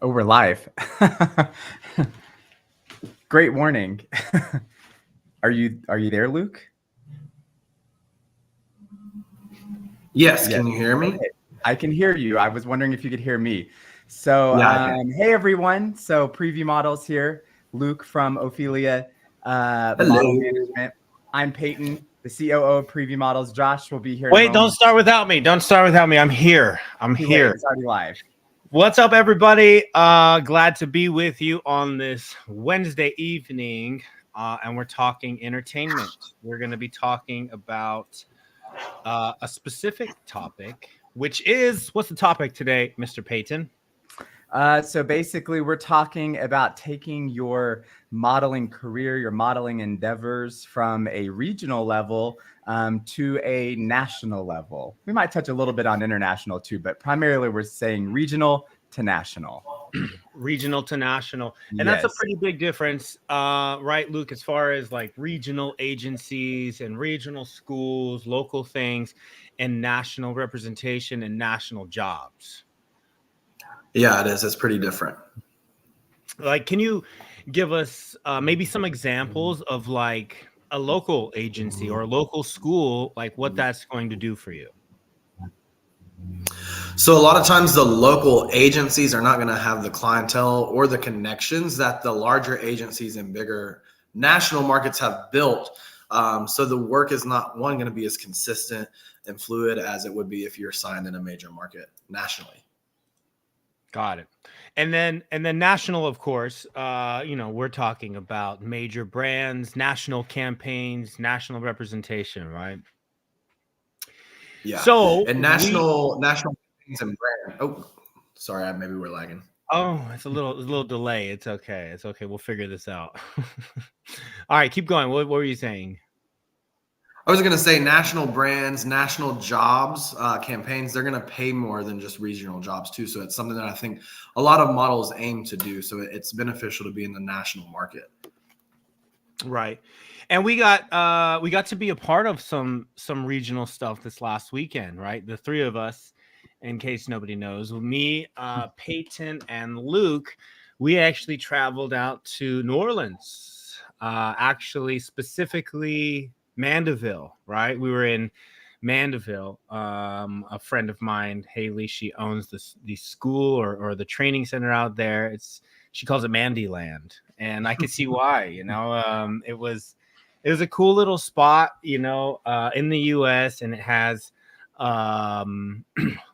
Oh, we're live. Great warning. Are you there, Luke? Yes, Yes. can you hear me? Okay. I can hear you. I was wondering if you could hear me. So, Yeah, I can. hey everyone. So, Preview Models here. Luke from Ophelia Model Hello. Management. I'm Payton, the COO of Preview Models. Josh will be here in a Wait, don't moment. start without me. Don't start without me. I'm here. I'm Too late. here. It's already live. What's up, everybody? Glad to be with you on this Wednesday evening. And we're talking entertainment. We're going to be talking about a specific topic, which is what's the topic today, Mr. Payton? So basically, we're talking about taking your modeling career, your modeling endeavors from a regional level to a national level. We might touch a little bit on international too, but primarily we're saying regional to national. Regional to national. And that's a Yes. pretty big difference, right, Luke, as far as like regional agencies and regional schools, local things, and national representation and national jobs. Yeah, it is. It's pretty different. Like, can you give us maybe some examples of like a local agency or a local school, like what that's going to do for you? So a lot of times the local agencies are not going to have the clientele or the connections that the larger agencies and bigger national markets have built. So the work is not going to be as consistent and fluid as it would be if you're signed in a major market nationally. Got it. And then national, of course, we're talking about major brands, national campaigns, national representation, right? Yeah, So and national things and brand. Oh, sorry, maybe we're lagging. it's a little delay. It's okay. It's okay. We'll figure this out. All right, keep going. What were you saying? I was going to say national brands, national jobs, campaigns, they're going to pay more than just regional jobs too. So it's something that I think a lot of models aim to do. So it's beneficial to be in the national market. Right. And we got to be a part of some regional stuff this last weekend, right? The three of us, in case nobody knows, me, Peyton, and Luke, we actually traveled out to New Orleans, actually specifically Mandeville, right? We were in Mandeville. A friend of mine, Haley, she owns the school or the training center out there. She calls it Mandyland, and I could see why. It was a cool little spot, in the U.S., and it has a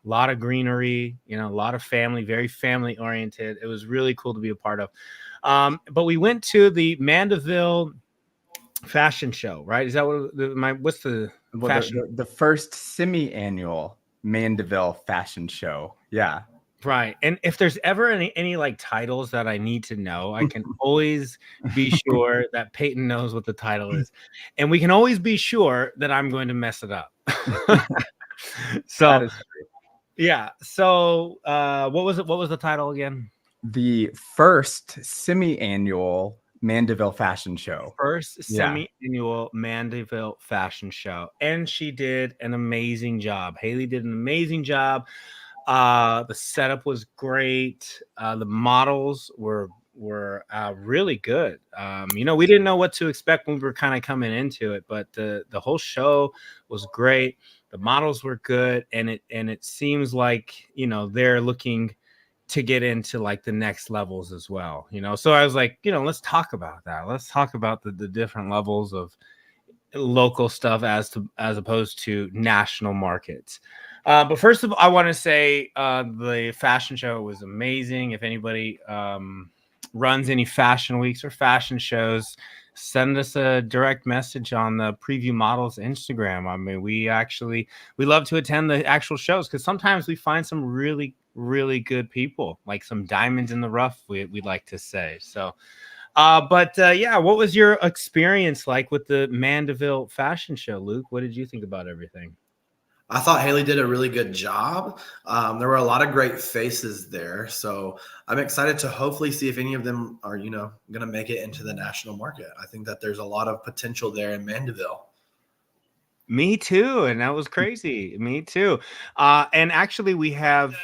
lot of greenery, a lot of family, very family oriented. It was really cool to be a part of. But we went to the Mandeville fashion show, right? Is that what's the fashion? The first semi-annual Mandeville fashion show. Yeah. Right. And if there's ever any like titles that I need to know, I can always be sure that Peyton knows what the title is. And we can always be sure that I'm going to mess it up. So That is true. yeah. So what was the title again? The first semi-annual Mandeville fashion show. First Yeah. semi-annual Mandeville fashion show. And she did an amazing job. Haley did an amazing job. The setup was great. The models were really good. We didn't know what to expect when we were kind of coming into it, but the whole show was great. The models were good, and it seems like they're looking to get into like the next levels as well. So I was like, let's talk about that. Let's talk about the different levels of local stuff as opposed to national markets. But first of all, I want to say the fashion show was amazing. If anybody runs any fashion weeks or fashion shows, send us a direct message on the Preview Models Instagram. I mean, we love to attend the actual shows because sometimes we find some really, really good people, like some diamonds in the rough, we'd like to say. So yeah, what was your experience like with the Mandeville fashion show, Luke? What did you think about everything? I thought Haley did a really good job. There were a lot of great faces there. So I'm excited to hopefully see if any of them are, going to make it into the national market. I think that there's a lot of potential there in Mandeville. Me too. And that was crazy. Me too. And actually we have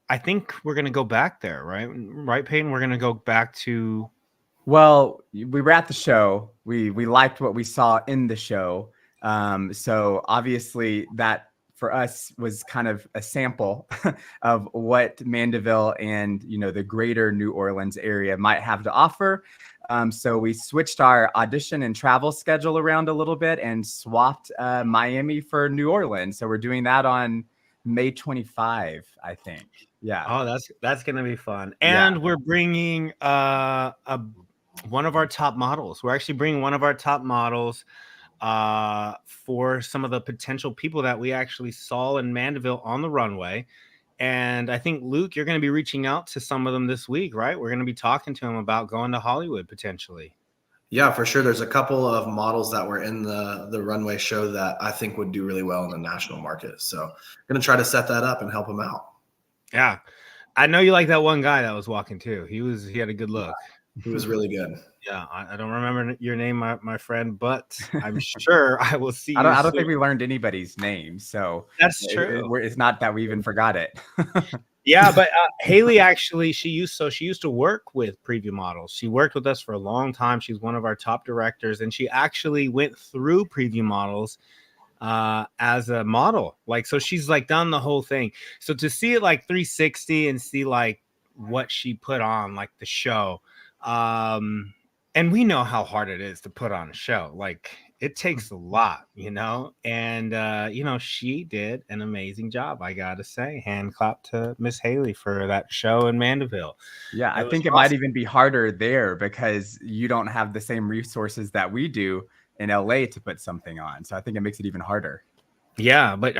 I think we're gonna go back there, right? Right, Payton? We're gonna go back to. Well, we were at the show. We liked what we saw in the show. So obviously that for us was kind of a sample of what Mandeville and the greater New Orleans area might have to offer. So we switched our audition and travel schedule around a little bit and swapped Miami for New Orleans. So we're doing that on May 25, I think. Yeah. Oh, that's gonna be fun. And we're bringing one of our top models. We're actually bringing one of our top models for some of the potential people that we actually saw in Mandeville on the runway. And I think, Luke, you're going to be reaching out to some of them this week, right? We're going to be talking to them about going to Hollywood potentially. Yeah, for sure. There's a couple of models that were in the runway show that I think would do really well in the national market. So I'm going to try to set that up and help them out. Yeah. I know you like that one guy that was walking too. He had a good look. He was really good. Yeah, I don't remember your name, my friend, but I'm sure I will see you. I don't think we learned anybody's name, so that's true. It's not that we even forgot it. Yeah, but Haley actually, she used to work with Preview Models. She worked with us for a long time. She's one of our top directors, and she actually went through Preview Models as a model. So she's done the whole thing. So to see it 360 and see what she put on, the show. And we know how hard it is to put on a show. It takes a lot, and, she did an amazing job. I got to say, hand clap to Miss Haley for that show in Mandeville. Yeah, I think it might even be harder there because you don't have the same resources that we do in LA to put something on. So I think it makes it even harder. Yeah, but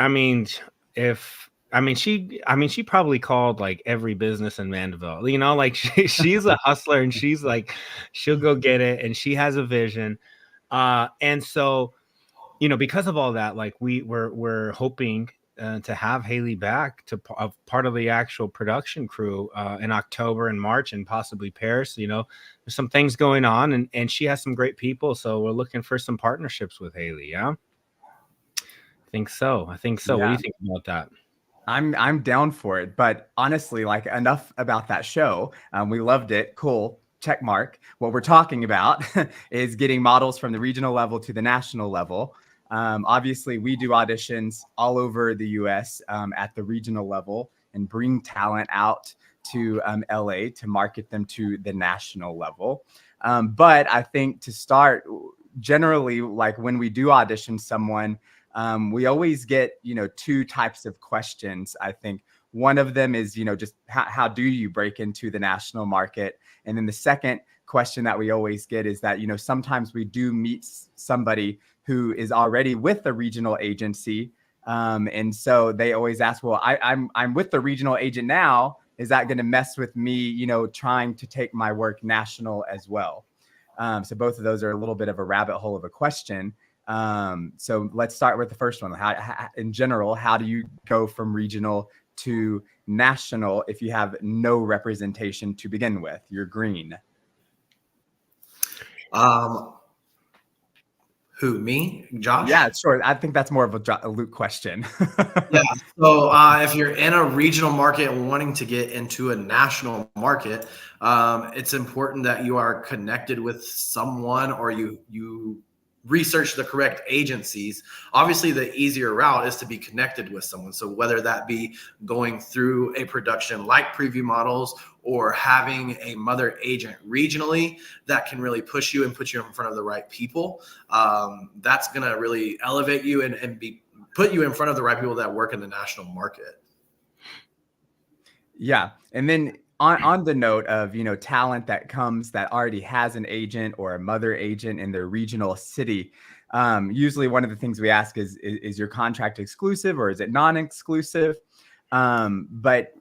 she probably called every business in Mandeville, she's a hustler and she's she'll go get it and she has a vision. And so, because of all that, we're hoping to have Haley back to part of the actual production crew in October and March and possibly Paris. There's some things going on and she has some great people. So we're looking for some partnerships with Haley. Yeah. I think so. Yeah. What do you think about that? I'm down for it, but honestly, enough about that show. We loved it. Cool. Check mark. What we're talking about is getting models from the regional level to the national level. Obviously, we do auditions all over the U.S. At the regional level and bring talent out to LA to market them to the national level. But I think to start, generally, when we do audition someone, we always get, two types of questions. I think one of them is, just how do you break into the national market? And then the second question that we always get is that, sometimes we do meet somebody who is already with a regional agency. And so they always ask, well, I'm with the regional agent now. Is that going to mess with me, trying to take my work national as well? So both of those are a little bit of a rabbit hole of a question. So let's start with the first one. How, in general, how do you go from regional to national if you have no representation to begin with? You're green. Who, me, Josh? Yeah, sure. I think that's more of a Luke question. Yeah. So if you're in a regional market wanting to get into a national market, it's important that you are connected with someone or you research the correct agencies. Obviously, the easier route is to be connected with someone. So whether that be going through a production like Preview Models or having a mother agent regionally that can really push you and put you in front of the right people, that's going to really elevate you and put you in front of the right people that work in the national market. Yeah. And then on the note of, talent that already has an agent or a mother agent in their regional city, usually one of the things we ask is your contract exclusive or is it non-exclusive? But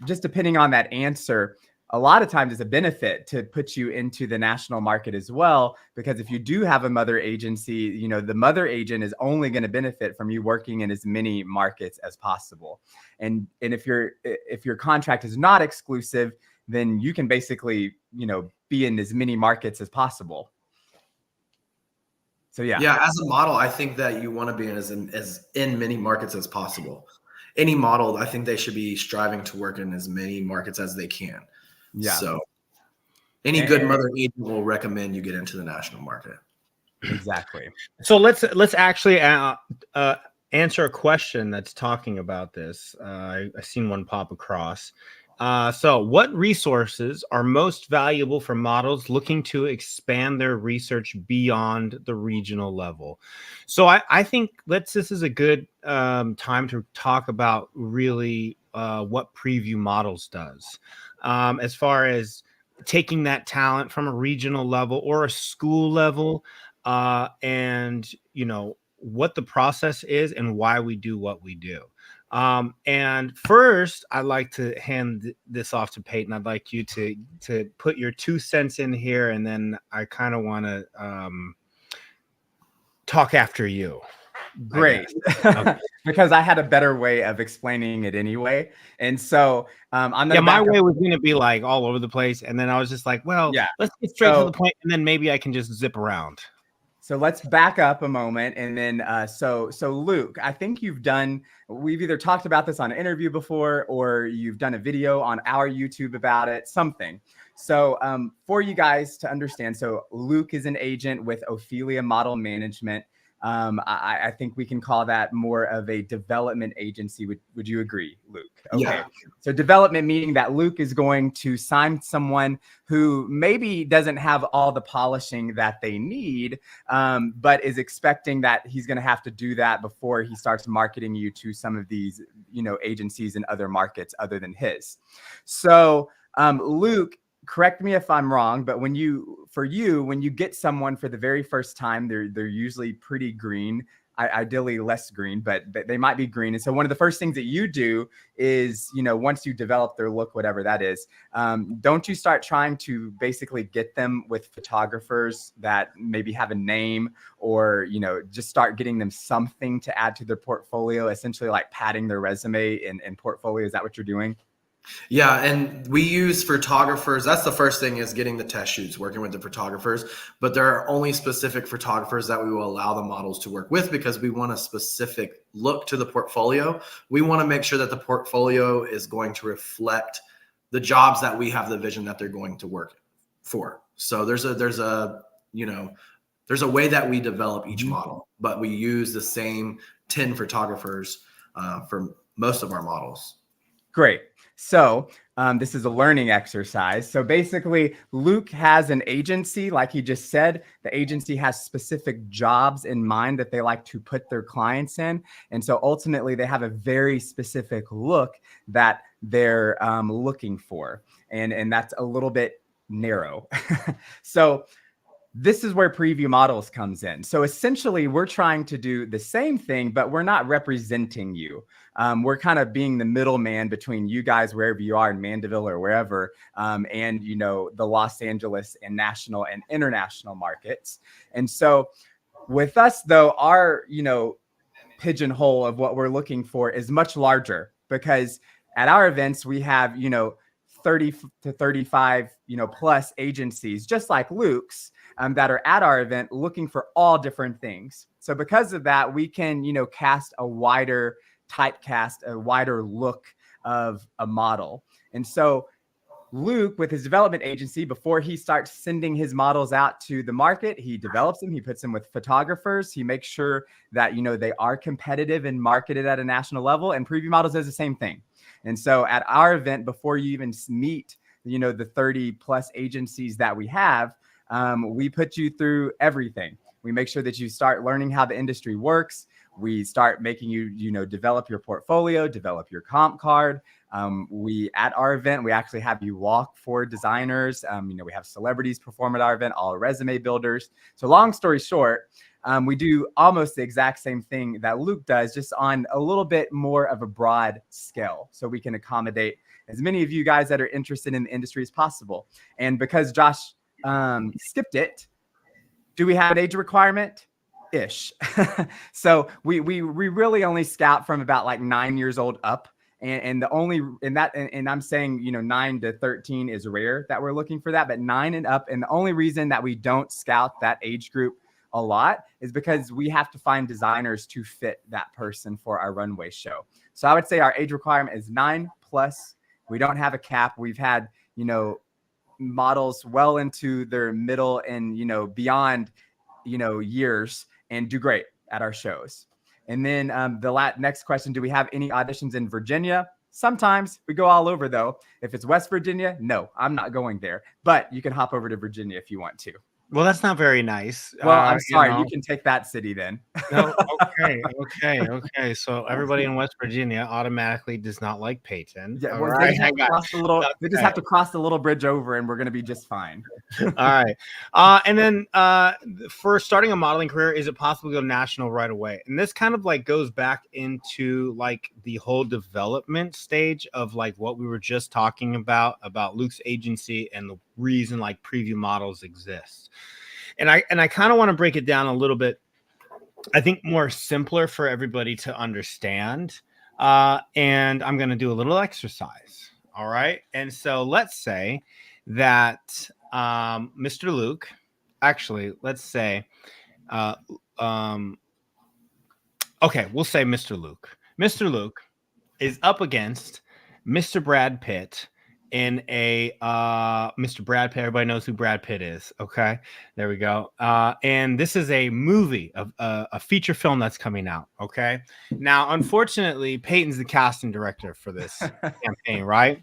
just depending on that answer, a lot of times it's a benefit to put you into the national market as well, because if you do have a mother agency, the mother agent is only going to benefit from you working in as many markets as possible. And if your contract is not exclusive, then you can basically, be in as many markets as possible. So yeah. Yeah, as a model, I think that you want to be in as many markets as possible. any model, I think they should be striving to work in as many markets as they can. Yeah. So any good mother agent will recommend you get into the national market. Exactly. So let's actually answer a question that's talking about this. I seen one pop across. So what resources are most valuable for models looking to expand their research beyond the regional level? So I think this is a good time to talk about really what Preview Models does, as far as taking that talent from a regional level or a school level, and what the process is and why we do what we do. And first, I'd like to hand this off to Payton. I'd like you to put your 2 cents in here, and then I kind of want to talk after you. Great. Okay. Because I had a better way of explaining it anyway. And so I'm going to my way was going to be like all over the place. And then I was just like, well, let's get straight to the point, and then maybe I can just zip around. So let's back up a moment. And then, so Luke, I think we've either talked about this on an interview before, or you've done a video on our YouTube about it, something. So for you guys to understand, so Luke is an agent with Ophelia Model Management. I think we can call that more of a development agency. Would you agree, Luke? Okay. Yeah. So development meaning that Luke is going to sign someone who maybe doesn't have all the polishing that they need, but is expecting that he's going to have to do that before he starts marketing you to some of these, agencies in other markets other than his. So Luke, correct me if I'm wrong, but when you get someone for the very first time, they're usually pretty green, ideally less green, but they might be green. And so one of the first things that you do is, once you develop their look, whatever that is, don't you start trying to basically get them with photographers that maybe have a name, or, just start getting them something to add to their portfolio, essentially like padding their resume and portfolio. Is that what you're doing? Yeah, and we use photographers. That's the first thing, is getting the test shoots, working with the photographers. But there are only specific photographers that we will allow the models to work with, because we want a specific look to the portfolio. We want to make sure that the portfolio is going to reflect the jobs that we have the vision that they're going to work for. So there's a way that we develop each model, but we use the same 10 photographers for most of our models. Great. So this is a learning exercise. So basically, Luke has an agency, like he just said. The agency has specific jobs in mind that they like to put their clients in. And so ultimately, they have a very specific look that they're looking for. And that's a little bit narrow. So this is where Preview Models comes in. So essentially, we're trying to do the same thing, but we're not representing you. We're kind of being the middleman between you guys, wherever you are in Mandeville or wherever, and, the Los Angeles and national and international markets. And so with us, though, our, pigeonhole of what we're looking for is much larger, because at our events, we have, 30 to 35, plus agencies, just like Luke's, that are at our event looking for all different things. So because of that, we can, cast a wider typecast, a wider look of a model. And so Luke, with his development agency, before he starts sending his models out to the market, he develops them, he puts them with photographers, he makes sure that, they are competitive and marketed at a national level. And Preview Models does the same thing. And so at our event, before you even meet, the 30 plus agencies that we have, we put you through everything. We make sure that you start learning how the industry works. We start making you, develop your portfolio, develop your comp card. At our event, we actually have you walk for designers. We have celebrities perform at our event, all resume builders. So long story short, we do almost the exact same thing that Luke does, just on a little bit more of a broad scale, so we can accommodate as many of you guys that are interested in the industry as possible. And because Josh skipped it, do we have an age requirement? Ish. So we really only scout from about like 9 years old up. And I'm saying, 9 to 13 is rare that we're looking for that, but 9 and up. And the only reason that we don't scout that age group a lot is because we have to find designers to fit that person for our runway show. So I would say our age requirement is 9+. We don't have a cap. We've had, models well into their middle and, beyond, years and do great at our shows. And then the next question, do we have any auditions in Virginia? Sometimes. We go all over, though. If it's West Virginia, no, I'm not going there. But you can hop over to Virginia if you want to. Well, that's not very nice. Well, I'm sorry. You can take that city then. No, okay. So everybody in West Virginia automatically does not like Payton. Yeah, All well, right. they just have to cross the little bridge over, and we're going to be just fine. All right. And then for starting a modeling career, is it possible to go national right away? And this kind of like goes back into like the whole development stage of like what we were just talking about Luke's agency and the reason like preview models exist. And I kind of want to break it down a little bit, I think more simpler for everybody to understand. And I'm going to do a little exercise. All right. And so let's say that Mr. Luke, actually, let's say, okay, we'll say Mr. Luke. Mr. Luke is up against Mr. Brad Pitt in a Mr. Brad Pitt. Everybody knows who Brad Pitt is. Okay, there we go. And this is a movie of a feature film that's coming out. Okay, now unfortunately, Payton's the casting director for this campaign, right?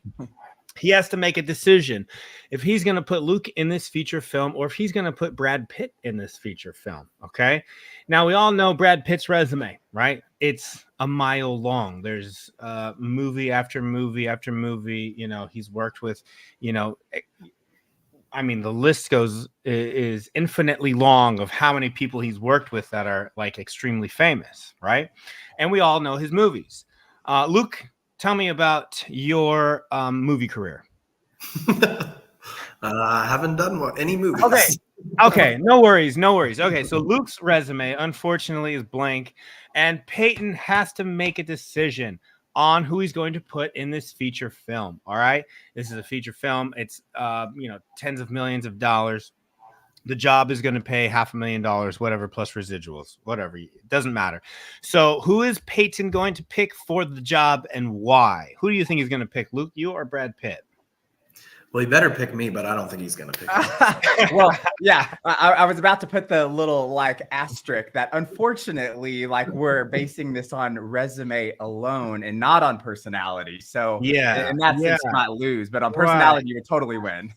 He has to make a decision if he's going to put Luke in this feature film or if he's going to put Brad Pitt in this feature film. Okay. Now we all know Brad Pitt's resume, right? It's a mile long. There's movie after movie after movie. He's worked with, I mean, the list is infinitely long of how many people he's worked with that are like extremely famous, right? And we all know his movies. Luke, tell me about your movie career. I haven't done any movies. Okay. No worries. Okay. So Luke's resume, unfortunately, is blank. And Payton has to make a decision on who he's going to put in this feature film. All right. This is a feature film. It's, tens of millions of dollars. The job is going to pay $500,000, whatever, plus residuals, whatever. It doesn't matter. So who is Payton going to pick for the job and why? Who do you think he's going to pick, Luke, you or Brad Pitt? Well, he better pick me, but I don't think he's going to pick me. Well, yeah, I was about to put the little like asterisk that unfortunately, like we're basing this on resume alone and not on personality. So yeah, in that sense, you might lose, but on personality, you would totally win.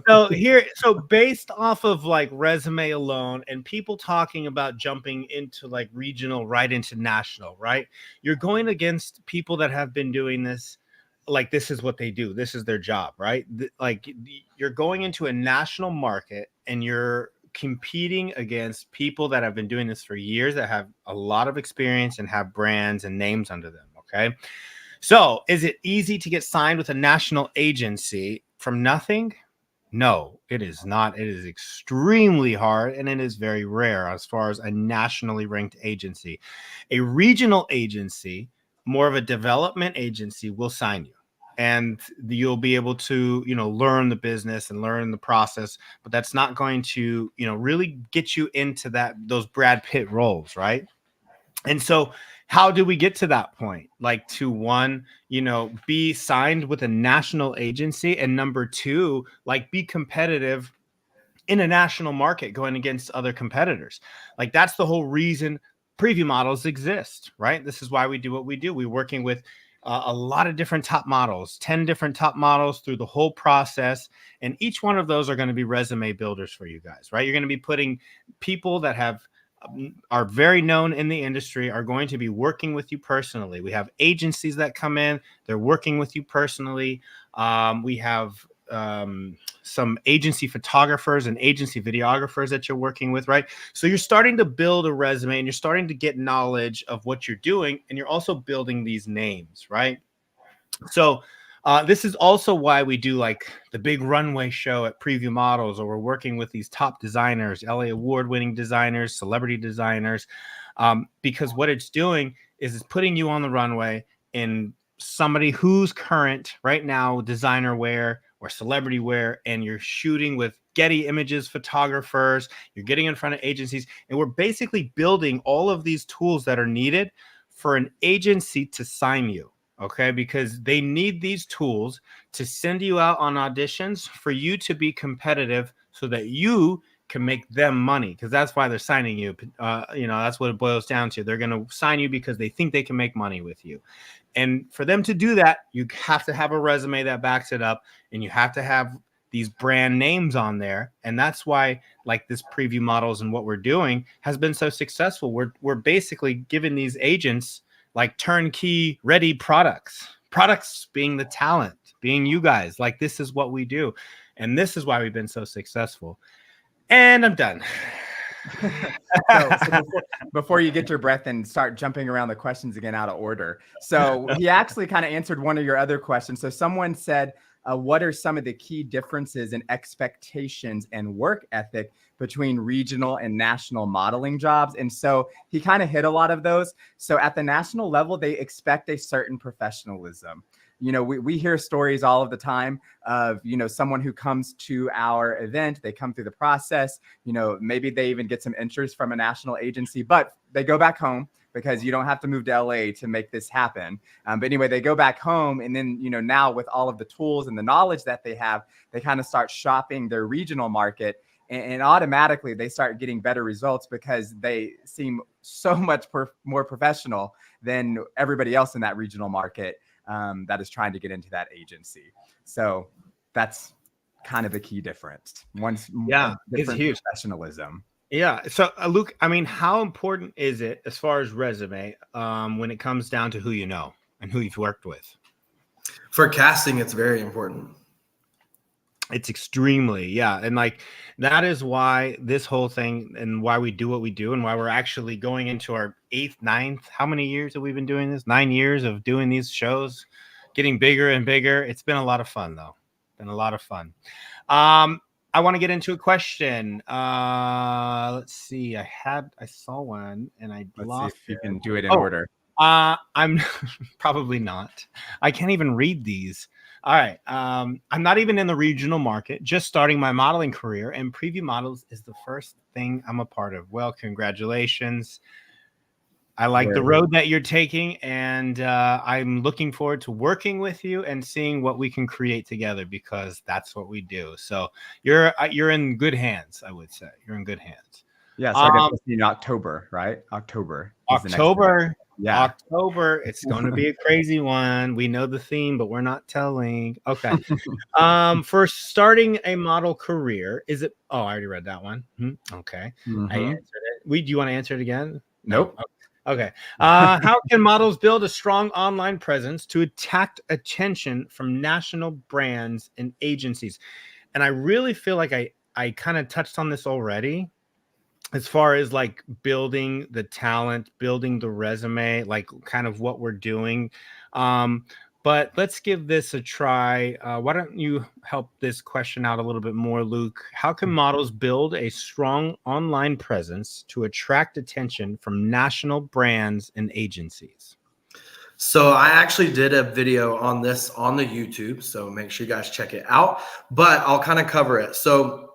So based off of like resume alone and people talking about jumping into like regional right into national, right? You're going against people that have been doing this. Like this is what they do. This is their job, right? Like you're going into a national market and you're competing against people that have been doing this for years, that have a lot of experience and have brands and names under them. Okay. So is it easy to get signed with a national agency from nothing? No, it is not. It is extremely hard and it is very rare as far as a nationally ranked agency. A regional agency, more of a development agency, will sign you. And you'll be able to, learn the business and learn the process, but that's not going to, really get you into those Brad Pitt roles, right? And so how do we get to that point? Like to one, be signed with a national agency, and number two, like be competitive in a national market going against other competitors. Like that's the whole reason preview models exist, right? This is why we do what we do. We're working with a lot of different top models, 10 different top models through the whole process. And each one of those are going to be resume builders for you guys, right? You're going to be putting people that are very known in the industry, are going to be working with you personally. We have agencies that come in, they're working with you personally. We have some agency photographers and agency videographers that you're working with, right? So you're starting to build a resume and you're starting to get knowledge of what you're doing, and you're also building these names, right? So this is also why we do like the big runway show at Preview Models, or we're working with these top designers, LA award-winning designers, celebrity designers, because what it's doing is it's putting you on the runway in somebody who's current right now, designer wear or celebrity wear, and you're shooting with Getty Images photographers, you're getting in front of agencies, and we're basically building all of these tools that are needed for an agency to sign you. Okay, because they need these tools to send you out on auditions for you to be competitive so that you can make them money, because that's why they're signing you. That's what it boils down to. They're going to sign you because they think they can make money with you. And for them to do that, you have to have a resume that backs it up, and you have to have these brand names on there. And that's why, like, this preview models and what we're doing has been so successful. We're basically giving these agents like turnkey ready products being the talent, being you guys. Like, this is what we do. And this is why we've been so successful. And I'm done. So before you get your breath and start jumping around the questions again out of order. So he actually kind of answered one of your other questions. So someone said, what are some of the key differences in expectations and work ethic between regional and national modeling jobs? And so he kind of hit a lot of those. So at the national level, they expect a certain professionalism. We hear stories all of the time of, someone who comes to our event, they come through the process, maybe they even get some interest from a national agency, but they go back home because you don't have to move to LA to make this happen. But anyway, they go back home, and then, now with all of the tools and the knowledge that they have, they kind of start shopping their regional market, and automatically they start getting better results because they seem so much more professional than everybody else in that regional market that is trying to get into that agency. So that's kind of the key difference. One's it's huge. Professionalism. Yeah. So Luke, I mean, how important is it as far as resume when it comes down to who you know and who you've worked with? For casting, it's very important. It's extremely, yeah. And like, that is why this whole thing, and why we do what we do, and why we're actually going into our 8th, 9th, how many years have we been doing this? 9 years of doing these shows, getting bigger and bigger. It's been a lot of fun, though. Been a lot of fun. I want to get into a question. Let's see. I saw one and I lost see if you can do it in order. I'm probably not. I can't even read these. All right. I'm not even in the regional market, just starting my modeling career, and preview models is the first thing I'm a part of. Well, congratulations. I like the road that you're taking, and I'm looking forward to working with you and seeing what we can create together, because that's what we do. So you're in good hands, I would say. You're in good hands. Yeah, so I guess we'll see in October, right? October. Yeah. October. It's going to be a crazy one. We know the theme, but we're not telling. Okay. For starting a model career, is it? Oh, I already read that one. Okay. Mm-hmm. I answered it. Do you want to answer it again? Nope. No. Okay. How can models build a strong online presence to attract attention from national brands and agencies? And I really feel like I kind of touched on this already, as far as like building the talent, building the resume, like kind of what we're doing. But let's give this a try. Why don't you help this question out a little bit more, Luke? How can models build a strong online presence to attract attention from national brands and agencies? So I actually did a video on this on the YouTube, so make sure you guys check it out, but I'll kind of cover it. So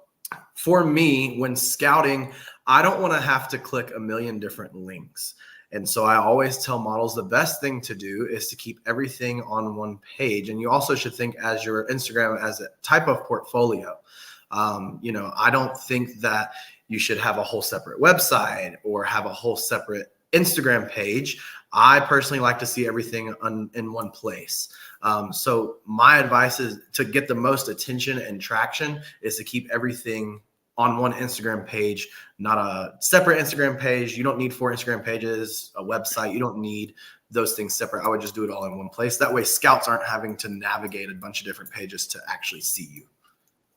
for me, when scouting, I don't want to have to click a million different links. And so I always tell models the best thing to do is to keep everything on one page. And you also should think as your Instagram as a type of portfolio. I don't think that you should have a whole separate website or have a whole separate Instagram page. I personally like to see everything in one place. So my advice is to get the most attention and traction is to keep everything on one Instagram page, not a separate Instagram page. You don't need 4 Instagram pages, a website. You don't need those things separate. I would just do it all in one place. That way scouts aren't having to navigate a bunch of different pages to actually see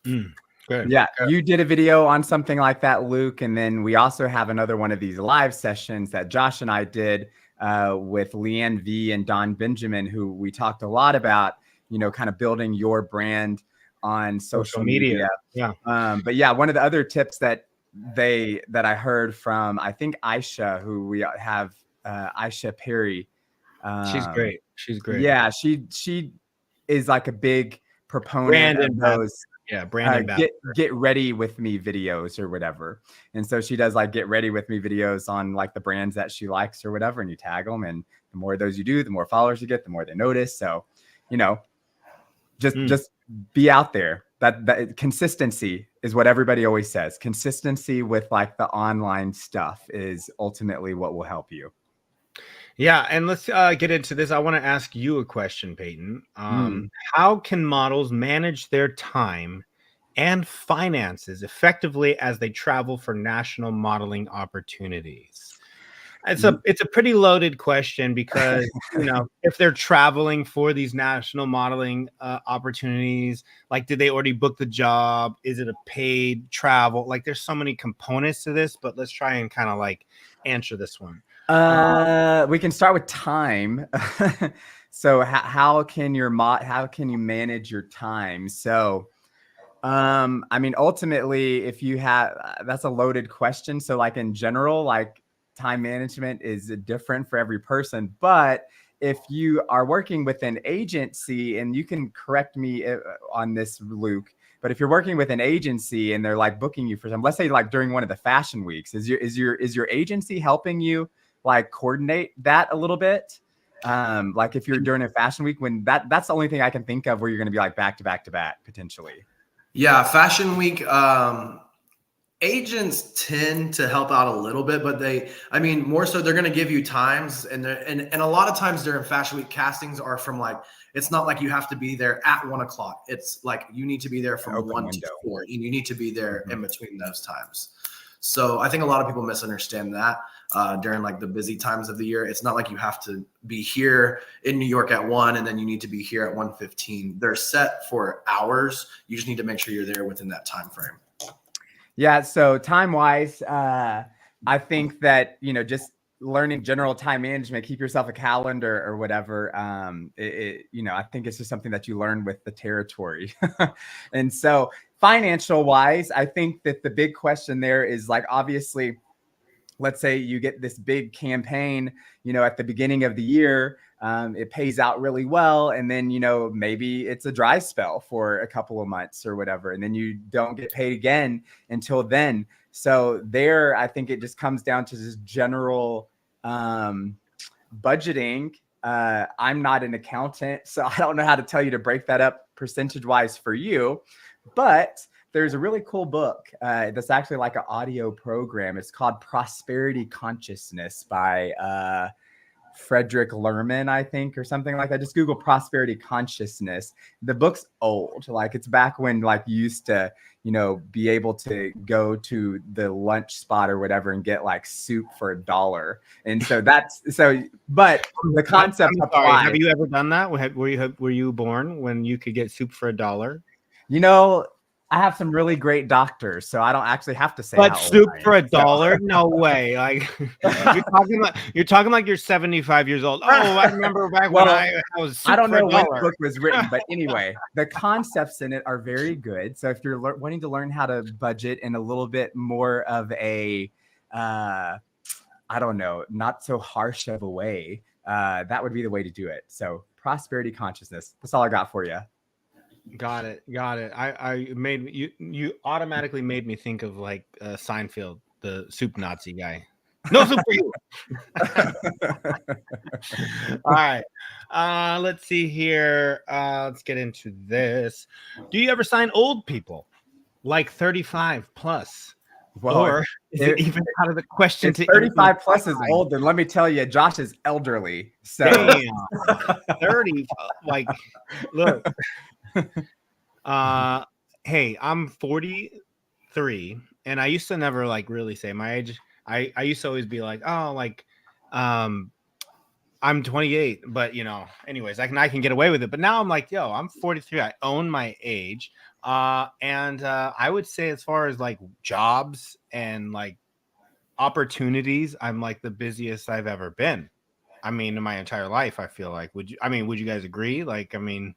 you. Good. Yeah, you did a video on something like that, Luke. And then we also have another one of these live sessions that Josh and I did with Leanne V and Don Benjamin, who we talked a lot about, kind of building your brand on social media. Yeah. But yeah, one of the other tips that I heard from, I think Aisha, who we have, Aisha Perry. She's great. Yeah, she is like a big proponent of those. Yeah, brand ambassador. Get ready with me videos or whatever. And so she does like get ready with me videos on like the brands that she likes or whatever, and you tag them, and the more of those you do, the more followers you get, the more they notice. So, just be out there. That consistency is what everybody always says. Consistency with like the online stuff is ultimately what will help you. Yeah, and let's get into this. I want to ask you a question, Payton. How can models manage their time and finances effectively as they travel for national modeling opportunities? It's a pretty loaded question because if they're traveling for these national modeling opportunities, like did they already book the job? Is it a paid travel? Like there's so many components to this, but let's try and kind of like answer this one. We can start with time. So how can you manage your time? So I mean, ultimately, if you have, that's a loaded question. So like in general, like time management is different for every person. But if you are working with an agency, and you can correct me on this, Luke, but if you're working with an agency and they're like booking you for some, let's say like during one of the fashion weeks, is your agency helping you like coordinate that a little bit? Like if you're during a fashion week, when that's the only thing I can think of where you're going to be like back to back to back potentially. Yeah, fashion week, agents tend to help out a little bit, but more so they're going to give you times, and a lot of times during fashion week, castings are from like, it's not like you have to be there at 1 o'clock. It's like you need to be there from 1 to 4, and you need to be there in between those times. So I think a lot of people misunderstand that during like the busy times of the year. It's not like you have to be here in New York at 1 and then you need to be here at 1:15. They're set for hours. You just need to make sure you're there within that time frame. Yeah. So time wise, I think that, just learning general time management, keep yourself a calendar or whatever. I think it's just something that you learn with the territory. And so financial wise, I think that the big question there is like, obviously, let's say you get this big campaign, at the beginning of the year, it pays out really well. And then, maybe it's a dry spell for a couple of months or whatever. And then you don't get paid again until then. So there, I think it just comes down to just general budgeting. I'm not an accountant, so I don't know how to tell you to break that up percentage wise for you. But there's a really cool book that's actually like an audio program. It's called Prosperity Consciousness by Frederick Lerman, I think, or something like that. Just Google Prosperity Consciousness. The book's old. Like it's back when like you used to, be able to go to the lunch spot or whatever and get like soup for $1. And so but the concept applies. Have you ever done that? Were you born when you could get soup for $1? I have some really great doctors, so I don't actually have to say. But soup for $1? No way! Like you're talking like you're 75 years old. Oh, I remember back when I was. I don't know when the book was written, but anyway, the concepts in it are very good. So if you're wanting to learn how to budget in a little bit more of a, I don't know, not so harsh of a way, that would be the way to do it. So prosperity consciousness. That's all I got for you. Got it. I made you automatically made me think of like Seinfeld, the soup Nazi guy. No soup for you. All right. Let's see here. Let's get into this. Do you ever sign old people like 35 plus? Well, or is it even out of the question to 35 plus is old? Then let me tell you, Josh is elderly. So damn, 30. Like, look. Hey, I'm 43, and I used to never like really say my age. I used to always be like, oh, like, I'm 28, but anyways, I can get away with it. But now I'm like, yo, I'm 43. I own my age. And I would say as far as like jobs and like opportunities, I'm like the busiest I've ever been. I mean, in my entire life, I feel like. Would you guys agree? Like, I mean,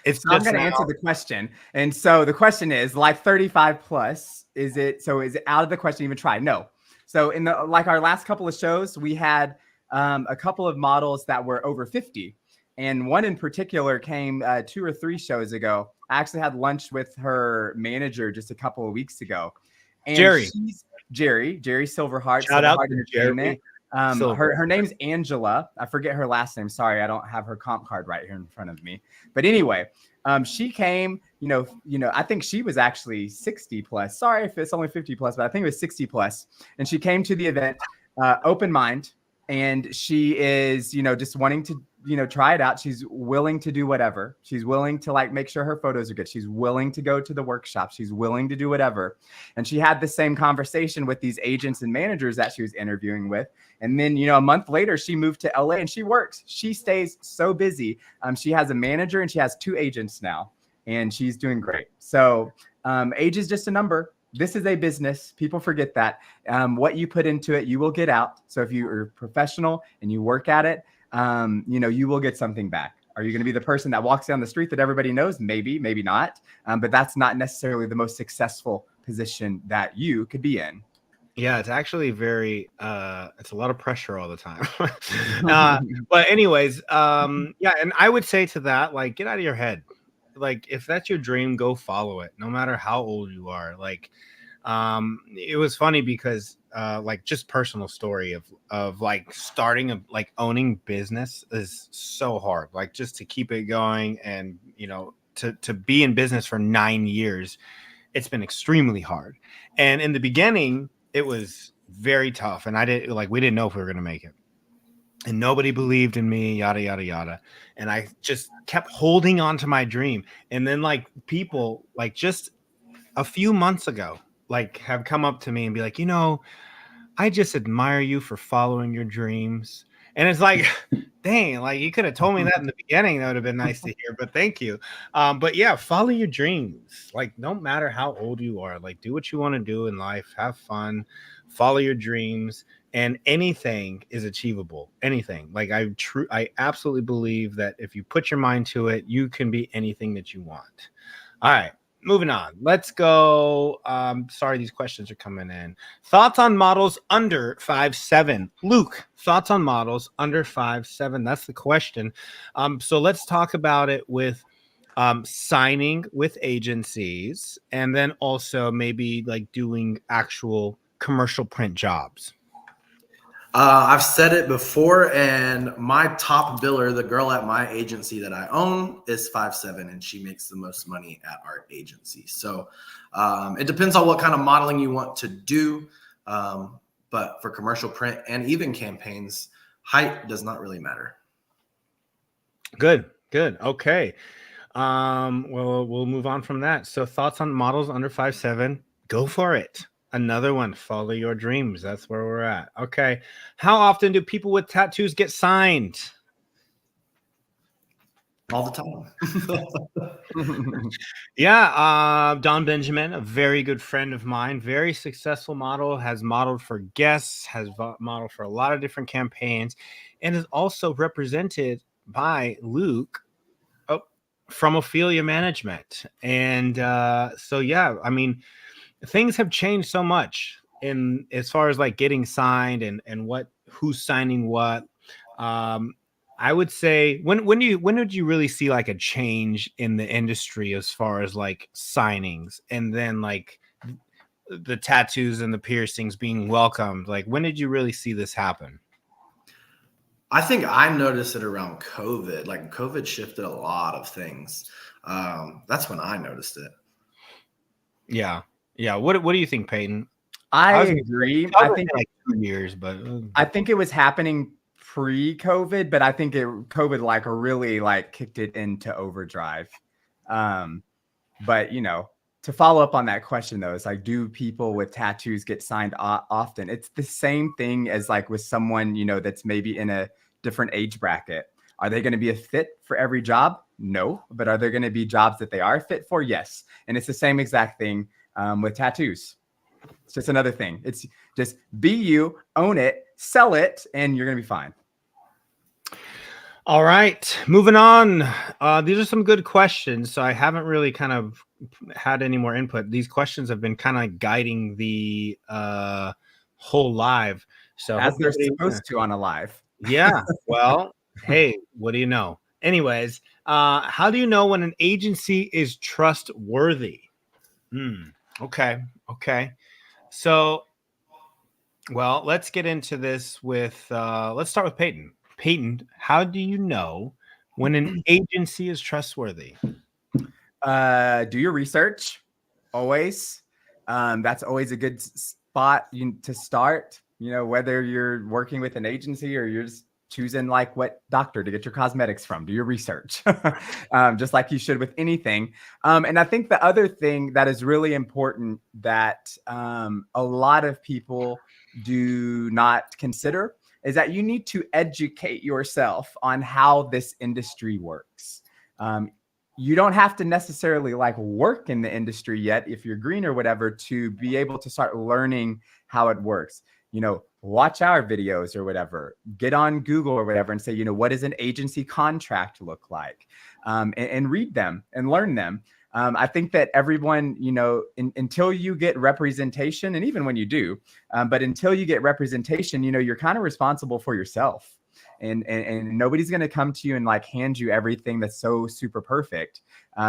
it's so I'm going to answer the question. And so the question is like 35 plus, is it out of the question to even try? No. So in our last couple of shows, we had a couple of models that were over 50. And one in particular came 2 or 3 shows ago. I actually had lunch with her manager just a couple of weeks ago. And Jerry. she's Jerry Silverheart, Shout out Silverheart to Entertainment. Jerry Silver. Her name's Angela. I forget her last name. Sorry, I don't have her comp card right here in front of me. But anyway, she came, I think she was actually 60 plus. Sorry if it's only 50 plus, but I think it was 60 plus. And she came to the event, open mind, and she is, just wanting to, try it out. She's willing to do whatever. She's willing to like make sure her photos are good. She's willing to go to the workshop. She's willing to do whatever. And she had the same conversation with these agents and managers that she was interviewing with. And then, a month later, she moved to LA and she works. She stays so busy. She has a manager and she has 2 agents now, and she's doing great. So age is just a number. This is a business. People forget that. What you put into it, you will get out. So if you are professional and you work at it, you will get something back. Are you going to be the person that walks down the street that everybody knows? Maybe, maybe not. But that's not necessarily the most successful position that you could be in. Yeah, it's actually very it's a lot of pressure all the time. But anyways, yeah, and I would say to that, like, get out of your head. Like, if that's your dream, go follow it, no matter how old you are. Like, it was funny because like, just personal story of like starting like owning business is so hard, like just to keep it going, and to be in business for 9 years, it's been extremely hard. And in the beginning it was very tough, and we didn't know if we were going to make it, and nobody believed in me, yada yada yada. And I just kept holding on to my dream. And then like people like just a few months ago like have come up to me and be like, I just admire you for following your dreams. And it's like, dang, like you could have told me that in the beginning. That would have been nice to hear, but thank you. But yeah, follow your dreams. Like, no matter how old you are, like, do what you want to do in life, have fun, follow your dreams, and anything is achievable. Anything. Like, I absolutely believe that if you put your mind to it, you can be anything that you want. All right. Moving on. Let's go. Sorry, these questions are coming in. Thoughts on models under 5'7"? Luke, thoughts on models under 5'7"? That's the question. So let's talk about it with signing with agencies, and then also maybe like doing actual commercial print jobs. I've said it before, and my top biller, the girl at my agency that I own, is 5'7", and she makes the most money at our agency. So it depends on what kind of modeling you want to do. But for commercial print and even campaigns, height does not really matter. Good. Okay. Well, we'll move on from that. So thoughts on models under 5'7"? Go for it. Another one, follow your dreams. That's where we're at. Okay. How often do people with tattoos get signed? All the time. Yeah. Don Benjamin, a very good friend of mine, very successful model, has modeled for guests, has modeled for a lot of different campaigns, and is also represented by Luke from Ophelia Management. And so, yeah, I mean, things have changed so much in as far as like getting signed and who's signing what. I would say when would you really see like a change in the industry as far as like signings, and then like the tattoos and the piercings being welcomed? Like, when did you really see this happen? I think I noticed it around COVID. Like, COVID shifted a lot of things. That's when I noticed it. Yeah. What do you think, Payton? I agree. I think like 2 years, but I think it was happening pre-COVID, but I think COVID like really like kicked it into overdrive. But to follow up on that question though, it's like, do people with tattoos get signed often? It's the same thing as like with someone that's maybe in a different age bracket. Are they going to be a fit for every job? No. But are there going to be jobs that they are fit for? Yes. And it's the same exact thing with tattoos. It's just another thing. It's just be you, own it, sell it, and you're going to be fine. All right, moving on. These are some good questions. So I haven't really kind of had any more input. These questions have been kind of guiding the whole live. So as they're supposed to on a live. Yeah. Well, hey, what do you know? Anyways, how do you know when an agency is trustworthy? Okay. So, well, let's get into this with, let's start with Payton. Payton, how do you know when an agency is trustworthy? Do your research always. That's always a good spot to start. Whether you're working with an agency or you're just choosing like what doctor to get your cosmetics from, do your research, just like you should with anything. And I think the other thing that is really important that a lot of people do not consider is that you need to educate yourself on how this industry works. You don't have to necessarily like work in the industry yet if you're green or whatever to be able to start learning how it works. Watch our videos or whatever, get on Google or whatever and say, what does an agency contract look like? And read them and learn them. I think that everyone, until you get representation, and even when you do, but until you get representation, you're kind of responsible for yourself. And nobody's going to come to you and like hand you everything that's so super perfect.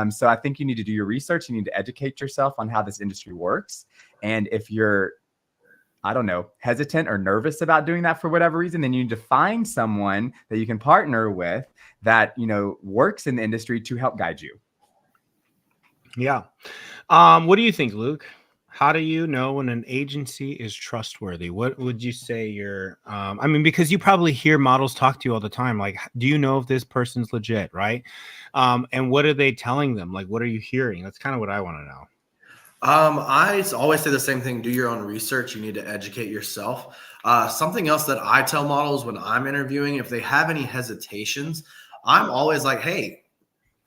So I think you need to do your research. You need to educate yourself on how this industry works. And if you're, I don't know, hesitant or nervous about doing that for whatever reason, then you need to find someone that you can partner with that, works in the industry to help guide you. Yeah. What do you think, Luke? How do you know when an agency is trustworthy? What would you say you're, because you probably hear models talk to you all the time. Like, do you know if this person's legit, right? And what are they telling them? Like, what are you hearing? That's kind of what I want to know. I always say the same thing. Do your own research. You need to educate yourself. Something else that I tell models when I'm interviewing, if they have any hesitations, I'm always like, hey,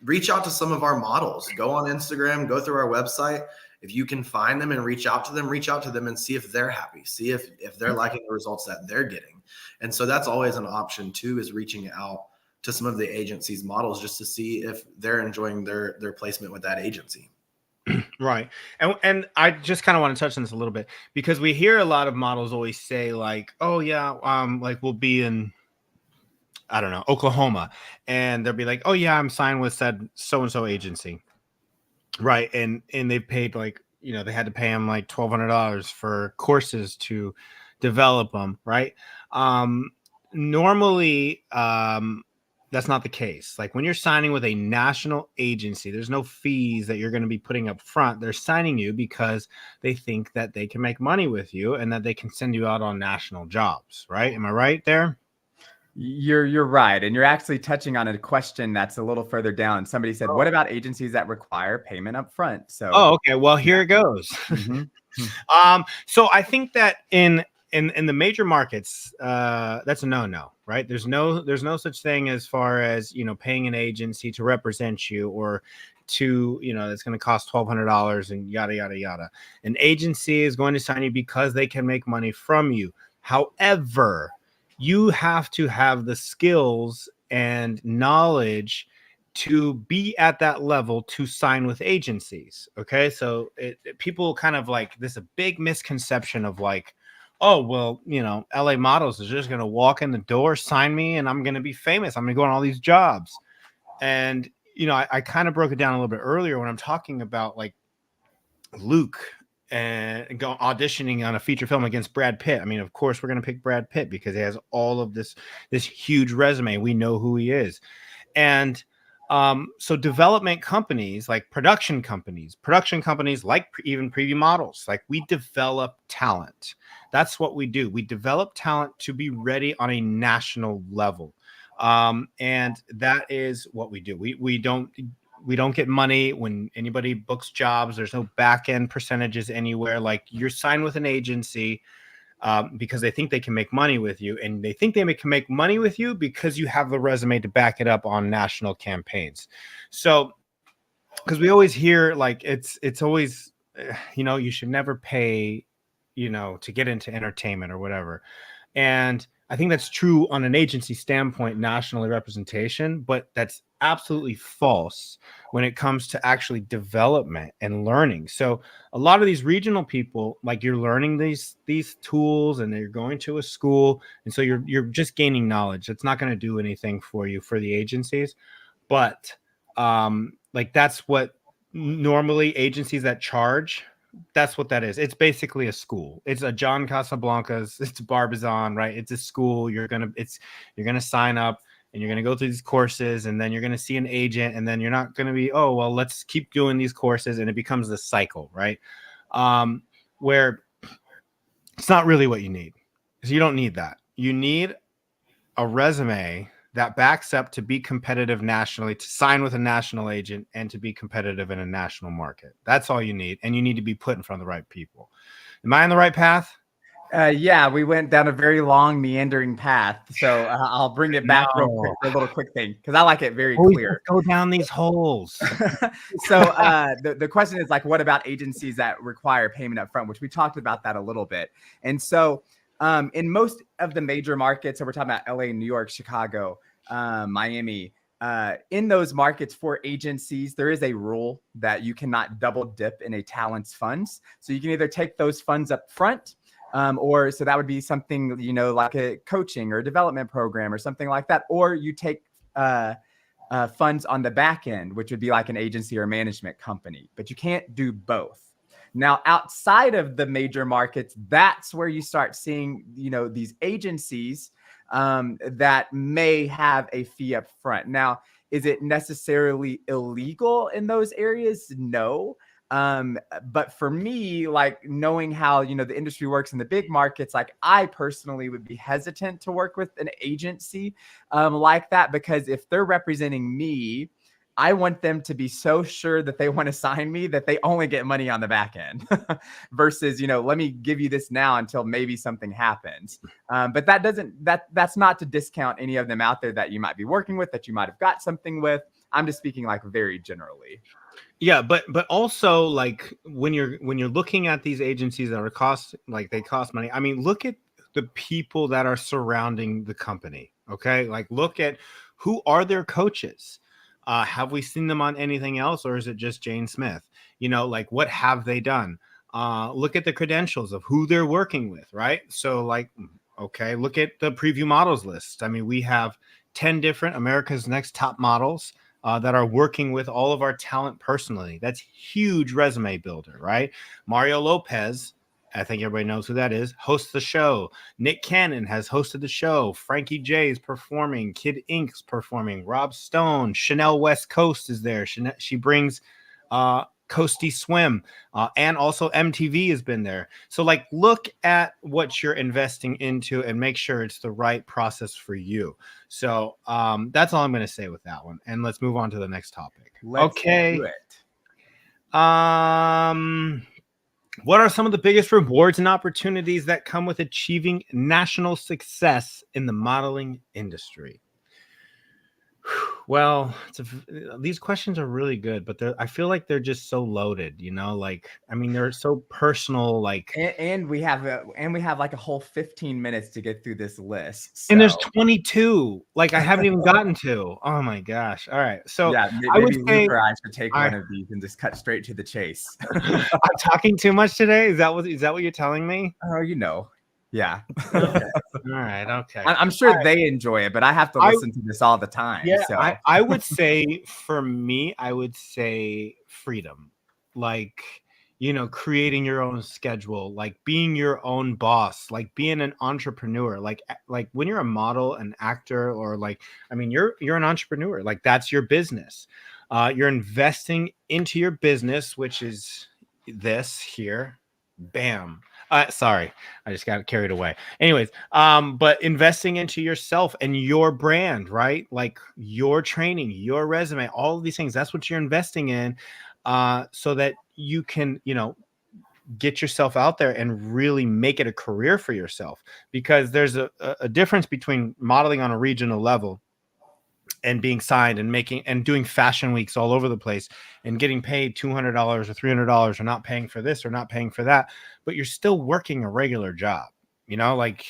reach out to some of our models. Go on Instagram, go through our website. If you can find them and reach out to them and see if they're happy, see if they're liking the results that they're getting. And so that's always an option too, is reaching out to some of the agency's models just to see if they're enjoying their placement with that agency. Right. And I just kind of want to touch on this a little bit because we hear a lot of models always say like, oh yeah, like we'll be in, I don't know, Oklahoma, and they'll be like, oh yeah, I'm signed with said so-and-so agency. Right. And they paid like, they had to pay them like $1,200 for courses to develop them. Right. Normally, that's not the case. Like when you're signing with a national agency, there's no fees that you're going to be putting up front. They're signing you because they think that they can make money with you and that they can send you out on national jobs. Right. Am I right there? You're right. And you're actually touching on a question that's a little further down. Somebody said, what about agencies that require payment up front? So, okay. Well, here it goes. So I think that in the major markets, that's a no, right? There's no such thing as far as, paying an agency to represent you or to, that's going to cost $1,200 and yada, yada, yada. An agency is going to sign you because they can make money from you. However, you have to have the skills and knowledge to be at that level to sign with agencies. Okay. So people kind of like this a big misconception of like, oh, well, LA models is just going to walk in the door, sign me, and I'm going to be famous. I'm going to go on all these jobs. And, I kind of broke it down a little bit earlier when I'm talking about like Luke and go auditioning on a feature film against Brad Pitt. I mean, of course, we're going to pick Brad Pitt because he has all of this huge resume. We know who he is. And so development companies, like production companies like even preview models, like we develop talent. That's what we do. We develop talent to be ready on a national level. And that is what we do. We don't get money when anybody books jobs. There's no back end percentages anywhere. Like you're signed with an agency because they think they can make money with you, and they think they can make money with you because you have the resume to back it up on national campaigns. So, because we always hear like it's always, you should never pay, to get into entertainment or whatever. And I think that's true on an agency standpoint, nationally representation, but that's absolutely false when it comes to actually development and learning. So a lot of these regional people, like, you're learning these tools and you're going to a school, and so you're just gaining knowledge. It's not going to do anything for you for the agencies. But like, that's what normally agencies that charge, that's what that is. It's basically a school. It's a John Casablanca's, it's Barbizon, right? It's a school. You're gonna sign up and you're gonna go through these courses, and then you're gonna see an agent, and then you're not gonna be, oh well, let's keep doing these courses, and it becomes this cycle, right? Where it's not really what you need. So you don't need that. You need a resume that backs up to be competitive nationally, to sign with a national agent, and to be competitive in a national market. That's all you need. And you need to be put in front of the right people. Am I on the right path? Yeah, we went down a very long meandering path. So I'll bring it back real quick for a little quick thing, because I like it very clear. Go down these holes. So the question is, like, what about agencies that require payment up front, which we talked about that a little bit. And so in most of the major markets, so we're talking about LA, New York, Chicago, Miami, in those markets for agencies, there is a rule that you cannot double dip in a talent's funds. So you can either take those funds up front, or so that would be something, you know, like a coaching or a development program or something like that, or you take funds on the back end, which would be like an agency or management company, but you can't do both. Now, outside of the major markets, that's where you start seeing, you know, these agencies that may have a fee up front. Now, is it necessarily illegal in those areas? No. But for me, like, knowing how, you know, the industry works in the big markets, like, I personally would be hesitant to work with an agency like that, because if they're representing me, I want them to be so sure that they want to sign me that they only get money on the back end versus, you know, let me give you this now until maybe something happens. But that's not to discount any of them out there that you might be working with, that you might have got something with. I'm just speaking like very generally. Yeah, but also, like, when you're looking at these agencies that are they cost money. I mean, look at the people that are surrounding the company. Okay, like, look at who are their coaches. Have we seen them on anything else, or is it just Jane Smith? You know, like, what have they done? Look at the credentials of who they're working with, right? So, like, okay, look at the preview models list. I mean, we have 10 different America's Next Top Models that are working with all of our talent personally. That's huge resume builder, right? Mario Lopez, I think everybody knows who that is, hosts the show. Nick Cannon has hosted the show. Frankie J is performing. Kid Ink's performing. Rob Stone. Chanel West Coast is there. She brings Coasty Swim, and also MTV has been there. So, like, look at what you're investing into and make sure it's the right process for you. So that's all I'm going to say with that one. And let's move on to the next topic. Let's do it. What are some of the biggest rewards and opportunities that come with achieving national success in the modeling industry? Well, these questions are really good, but I feel like they're just so loaded, you know, like, I mean, they're so personal, like, and we have like a whole 15 minutes to get through this list. So. And there's 22, like, I haven't even gotten to. Oh my gosh. All right. So yeah, maybe I would say Luke or I should take one of these and just cut straight to the chase. I'm talking too much today. Is that what you're telling me? Oh, you know. Yeah. Okay. All right. Okay. I'm sure they enjoy it, but I have to listen to this all the time. Yeah. So. I would say, for me, I would say freedom. Like, you know, creating your own schedule, like being your own boss, like being an entrepreneur, like when you're a model, an actor, or like, I mean, you're an entrepreneur, like, that's your business. You're investing into your business, which is this here. Bam. Sorry, I just got carried away. Anyways, but investing into yourself and your brand, right? Like your training, your resume, all of these things, that's what you're investing in, so that you can, you know, get yourself out there and really make it a career for yourself. Because there's a difference between modeling on a regional level and being signed and doing fashion weeks all over the place and getting paid $200 or $300, or not paying for this or not paying for that, but you're still working a regular job. You know, like,